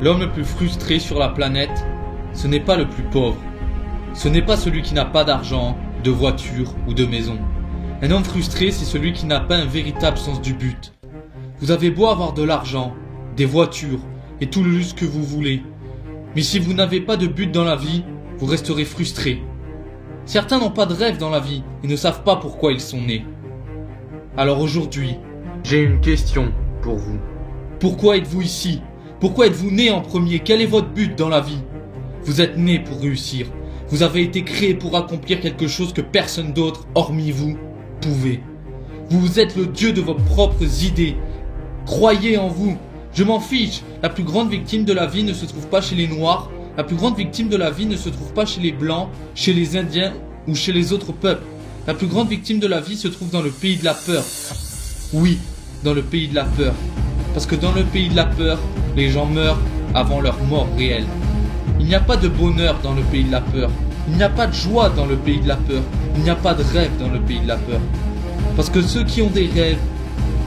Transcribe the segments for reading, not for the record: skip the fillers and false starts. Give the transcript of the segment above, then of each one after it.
L'homme le plus frustré sur la planète, ce n'est pas le plus pauvre. Ce n'est pas celui qui n'a pas d'argent, de voiture ou de maison. Un homme frustré, c'est celui qui n'a pas un véritable sens du but. Vous avez beau avoir de l'argent, des voitures et tout le luxe que vous voulez, mais si vous n'avez pas de but dans la vie, vous resterez frustré. Certains n'ont pas de rêve dans la vie et ne savent pas pourquoi ils sont nés. Alors aujourd'hui, j'ai une question pour vous. Pourquoi êtes-vous ici ? Pourquoi êtes-vous né en premier ? Quel est votre but dans la vie ? Vous êtes né pour réussir. Vous avez été créé pour accomplir quelque chose que personne d'autre, hormis vous, pouvait. Vous êtes le dieu de vos propres idées. Croyez en vous. Je m'en fiche. La plus grande victime de la vie ne se trouve pas chez les Noirs. La plus grande victime de la vie ne se trouve pas chez les Blancs, chez les Indiens ou chez les autres peuples. La plus grande victime de la vie se trouve dans le pays de la peur. Oui, dans le pays de la peur. Parce que dans le pays de la peur, les gens meurent avant leur mort réelle. Il n'y a pas de bonheur dans le pays de la peur. Il n'y a pas de joie dans le pays de la peur. Il n'y a pas de rêve dans le pays de la peur. Parce que ceux qui ont des rêves,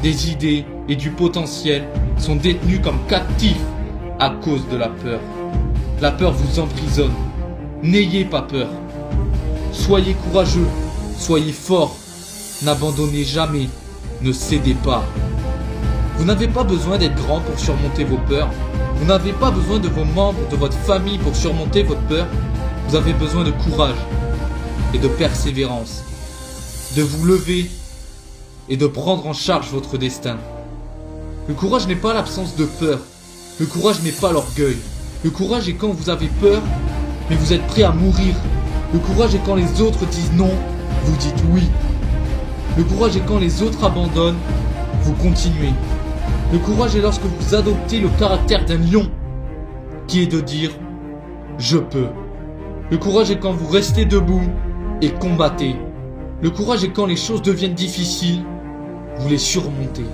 des idées et du potentiel sont détenus comme captifs à cause de la peur. La peur vous emprisonne. N'ayez pas peur. Soyez courageux. Soyez forts. N'abandonnez jamais. Ne cédez pas. Vous n'avez pas besoin d'être grand pour surmonter vos peurs. Vous n'avez pas besoin de vos membres, de votre famille pour surmonter votre peur. Vous avez besoin de courage et de persévérance. De vous lever et de prendre en charge votre destin. Le courage n'est pas l'absence de peur. Le courage n'est pas l'orgueil. Le courage est quand vous avez peur, mais vous êtes prêt à mourir. Le courage est quand les autres disent non, vous dites oui. Le courage est quand les autres abandonnent, vous continuez. Le courage est lorsque vous adoptez le caractère d'un lion, qui est de dire « je peux ». Le courage est quand vous restez debout et combattez. Le courage est quand les choses deviennent difficiles, vous les surmontez.